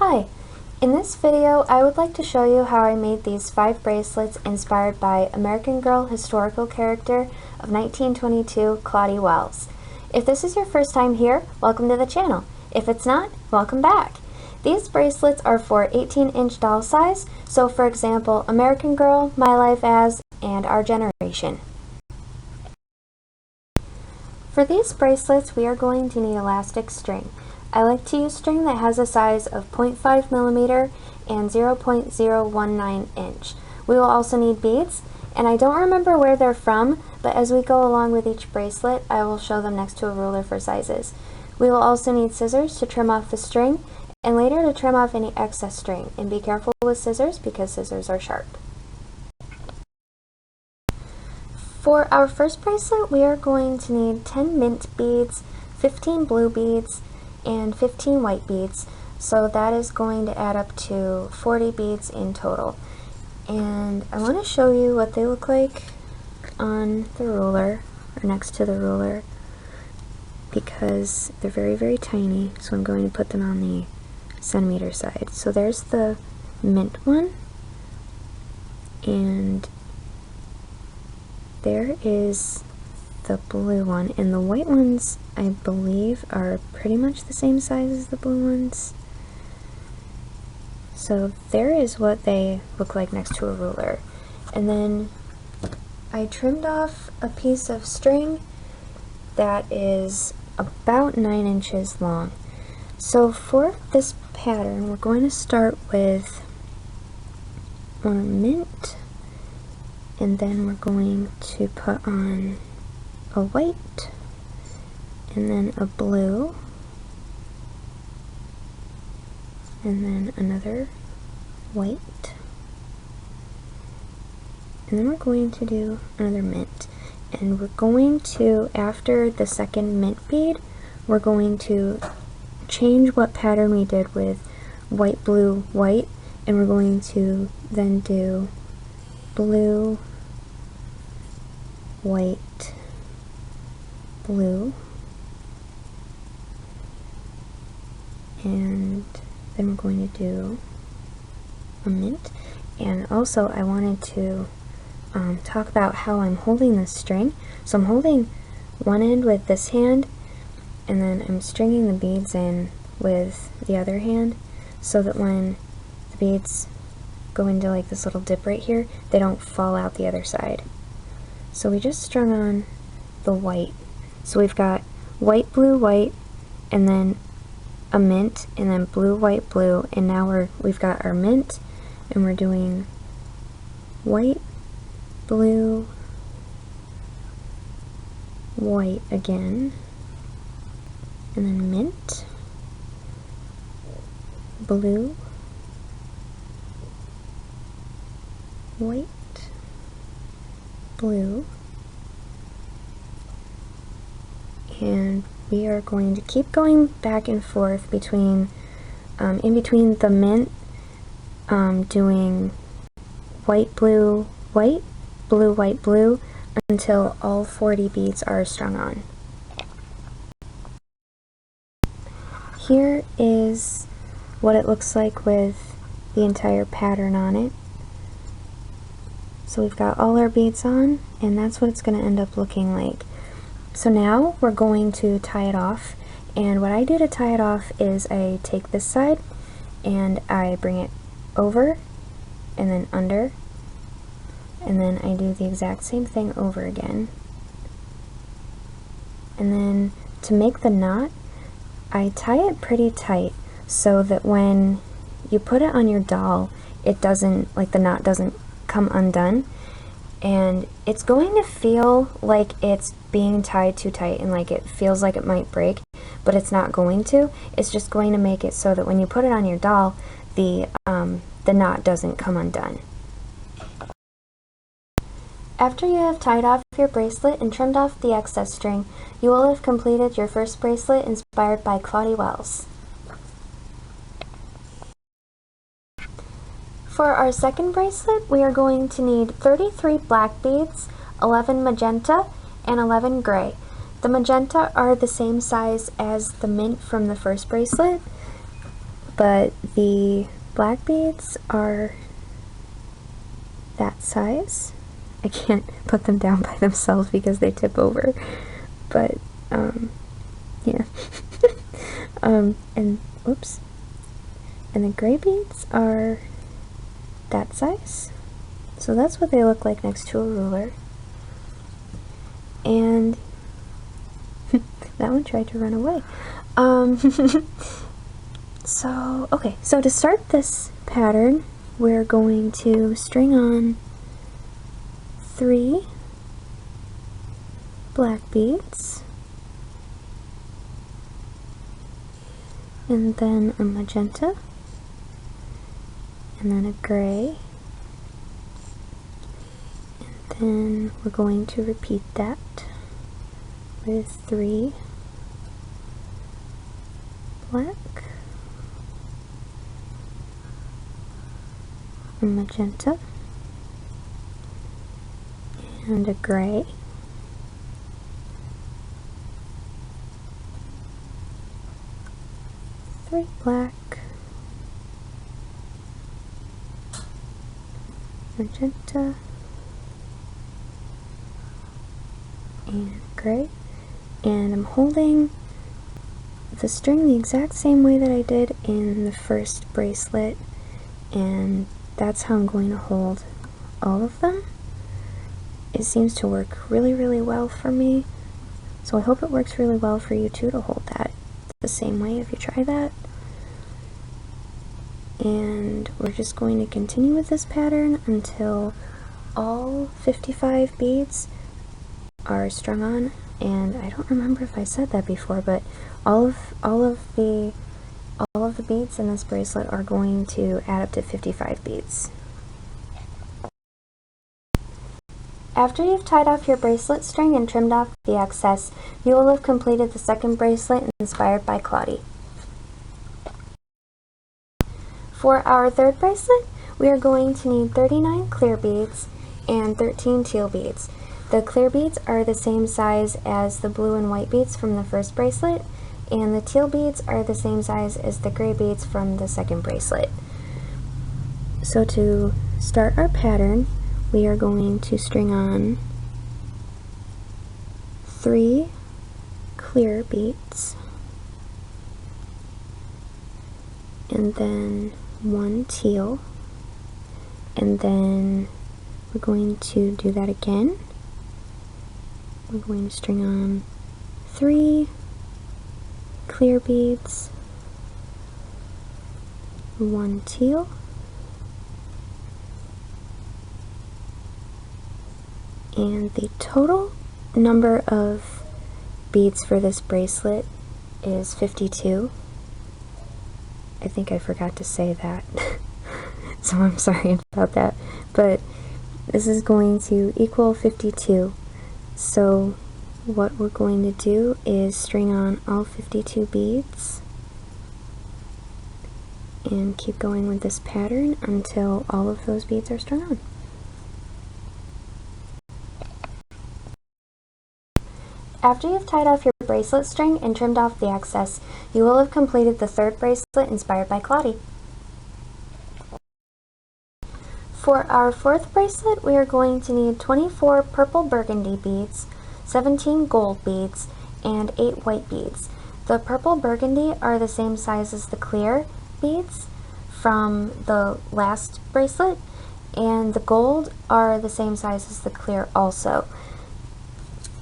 Hi! In this video, I would like to show you how I made these 5 bracelets inspired by American Girl historical character of 1922, Claudie Wells. If this is your first time here, welcome to the channel. If it's not, welcome back. These bracelets are for 18-inch doll size, so for example, American Girl, My Life As, and Our Generation. For these bracelets, we are going to need elastic string. I like to use string that has a size of 0.5 millimeter and 0.019 inch. We will also need beads, and I don't remember where they're from, but as we go along with each bracelet, I will show them next to a ruler for sizes. We will also need scissors to trim off the string, and later to trim off any excess string, and be careful with scissors because scissors are sharp. For our first bracelet, we are going to need 10 mint beads, 15 blue beads, and 15 white beads, so that is going to add up to 40 beads in total. And I want to show you what they look like on the ruler, or next to the ruler, because they're very tiny, so I'm going to put them on the centimeter side. So there's the mint one, and there is the blue one, and the white ones I believe are pretty much the same size as the blue ones. So there is what they look like next to a ruler. And then I trimmed off a piece of string that is about 9 inches long. So for this pattern, we're going to start with our mint, and then we're going to put on a white, and then a blue, and then another white, and then we're going to do another mint. And we're going to, after the second mint bead, we're going to change what pattern we did with white, blue, white, and we're going to then do blue, white, blue, and then we're going to do a mint. And also I wanted to talk about how I'm holding this string. So I'm holding one end with this hand, and then I'm stringing the beads in with the other hand, so that when the beads go into like this little dip right here, they don't fall out the other side. So we just strung on the white. So we've got white, blue, white, and then a mint, and then blue, white, blue, and now we've got our mint, and we're doing white, blue, white again, and then mint, blue, white, blue, and we are going to keep going back and forth between, in between the mint, doing white, blue, white, blue, white, blue, until all 40 beads are strung on. Here is what it looks like with the entire pattern on it. So we've got all our beads on, and that's what it's going to end up looking like. So now we're going to tie it off, and what I do to tie it off is I take this side and I bring it over and then under, and then I do the exact same thing over again. And then to make the knot, I tie it pretty tight so that when you put it on your doll, it doesn't, like, the knot doesn't come undone. And it's going to feel like it's being tied too tight, and like it feels like it might break, but it's not going to. It's just going to make it so that when you put it on your doll, the knot doesn't come undone. After you have tied off your bracelet and trimmed off the excess string, you will have completed your first bracelet inspired by Claudie Wells. For our second bracelet, we are going to need 33 black beads, 11 magenta, and 11 gray. The magenta are the same size as the mint from the first bracelet, but the black beads are that size. I can't put them down by themselves because they tip over, but yeah. And whoops, and the gray beads are that size. So that's what they look like next to a ruler. And that one tried to run away. So, okay, so to start this pattern, we're going to string on 3 black beads, and then a magenta, and then a gray, and then we're going to repeat that with 3 black, a magenta, and a gray, three black, magenta, and gray. And I'm holding the string the exact same way that I did in the first bracelet, and that's how I'm going to hold all of them. It seems to work really, really well for me, so I hope it works really well for you too to hold that the same way if you try that. And we're just going to continue with this pattern until all 55 beads are strung on. And I don't remember if I said that before, but all of the beads in this bracelet are going to add up to 55 beads. After you've tied off your bracelet string and trimmed off the excess, you will have completed the second bracelet inspired by Claudie. For our third bracelet, we are going to need 39 clear beads and 13 teal beads. The clear beads are the same size as the blue and white beads from the first bracelet, and the teal beads are the same size as the gray beads from the second bracelet. So to start our pattern, we are going to string on 3 clear beads, and then 1 teal, and then we're going to do that again. We're going to string on 3 clear beads, 1 teal, and the total number of beads for this bracelet is 52. I think I forgot to say that, so I'm sorry about that, but this is going to equal 52. So what we're going to do is string on all 52 beads and keep going with this pattern until all of those beads are strung on. After you've tied off your bracelet string and trimmed off the excess, you will have completed the third bracelet inspired by Claudie. For our fourth bracelet, we are going to need 24 purple burgundy beads, 17 gold beads, and 8 white beads. The purple burgundy are the same size as the clear beads from the last bracelet, and the gold are the same size as the clear also.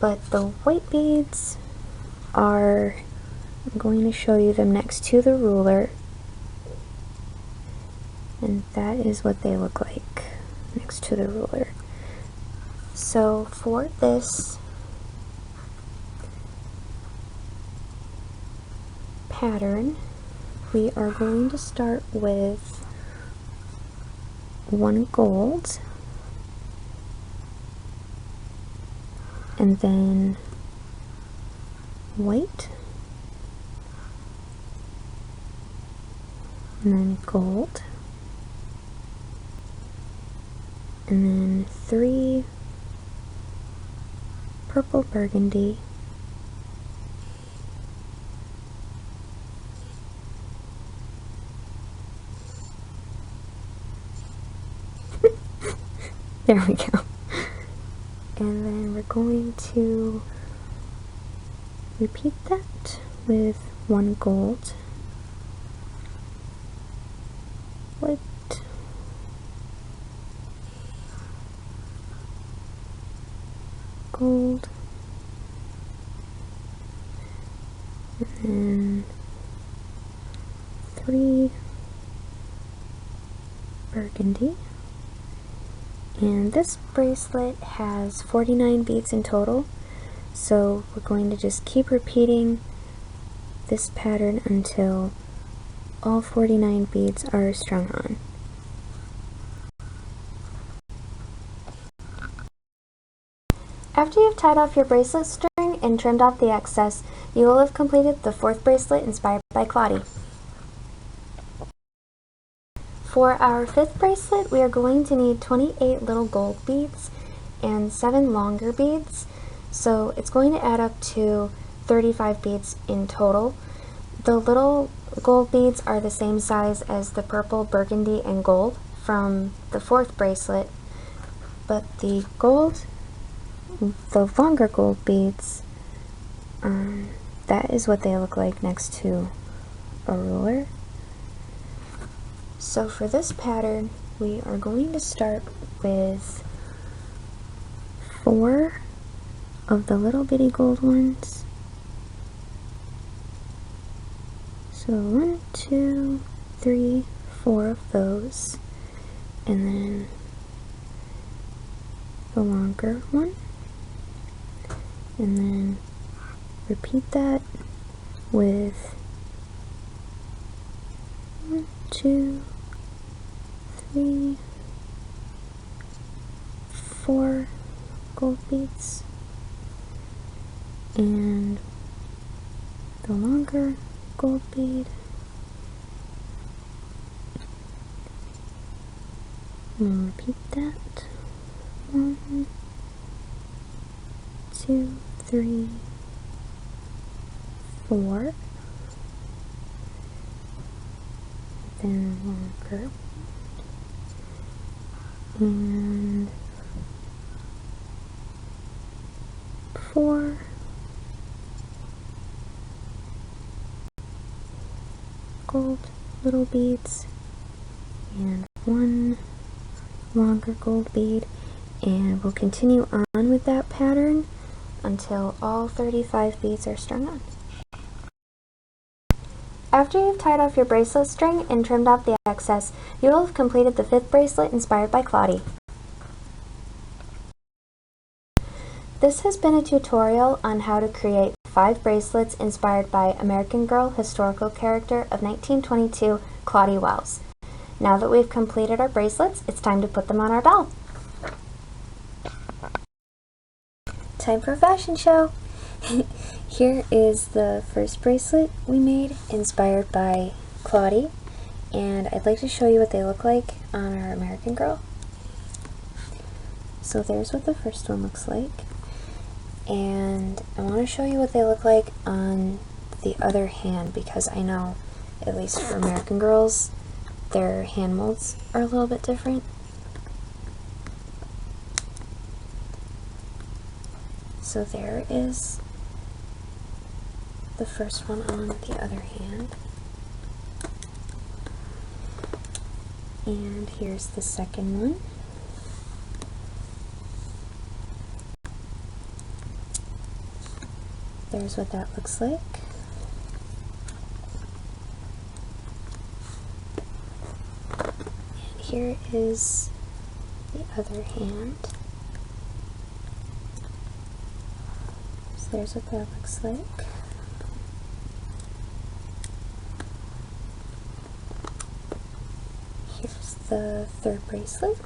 But the white beads are, I'm going to show you them next to the ruler, and that is what they look like next to the ruler. So for this pattern, we are going to start with 1 gold, and then white, and then gold, and then 3 purple burgundy, There we go. And then we're going to repeat that with one gold, white, gold, and then 3 burgundy. And this bracelet has 49 beads in total, so we're going to just keep repeating this pattern until all 49 beads are strung on. After you've tied off your bracelet string and trimmed off the excess, you will have completed the 4th bracelet inspired by Claudie. For our 5th bracelet, we are going to need 28 little gold beads and 7 longer beads, so it's going to add up to 35 beads in total. The little gold beads are the same size as the purple, burgundy, and gold from the 4th bracelet, but the longer gold beads, that is what they look like next to a ruler. So for this pattern, we are going to start with 4 of the little bitty gold ones. So 1, 2, 3, 4 of those, and then the longer one, and then repeat that with 1, 2, 3, 4 gold beads, and the longer gold bead, and repeat that 1, 2, 3, 4, then longer, and 4 gold little beads and 1 longer gold bead, and we'll continue on with that pattern until all 35 beads are strung on. After you've tied off your bracelet string and trimmed off the excess, you will have completed the 5th bracelet inspired by Claudie. This has been a tutorial on how to create 5 bracelets inspired by American Girl historical character of 1922, Claudie Wells. Now that we've completed our bracelets, it's time to put them on our belt. Time for a fashion show! Here is the first bracelet we made, inspired by Claudie, and I'd like to show you what they look like on our American Girl. So there's what the first one looks like, and I want to show you what they look like on the other hand, because I know, at least for American Girls, their hand molds are a little bit different. So there is the first one on the other hand, and here's the second one. There's what that looks like. And here is the other hand. So there's what that looks like. Here's the third bracelet.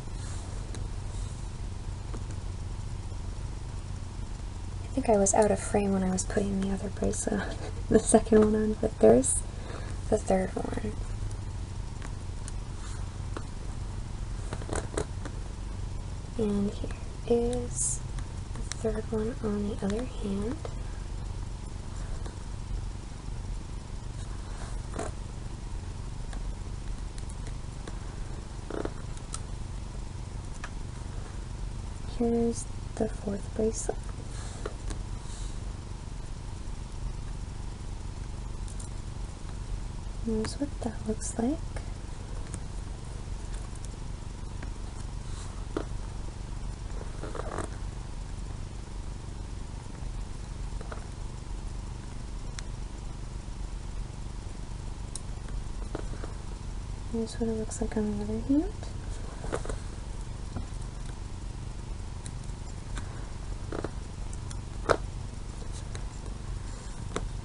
I think I was out of frame when I was putting the other bracelet on, the second one on, but there's the third one. And here is the third one on the other hand. here's the fourth bracelet. Here's what that looks like. Here's what it looks like on the other hand.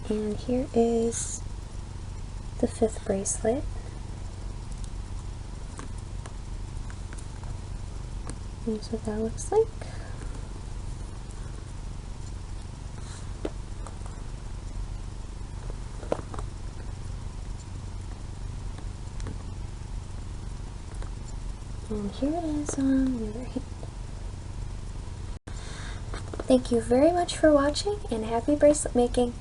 And here is the fifth bracelet. Here's what that looks like. And here it is on the other hand. Thank you very much for watching, and happy bracelet making!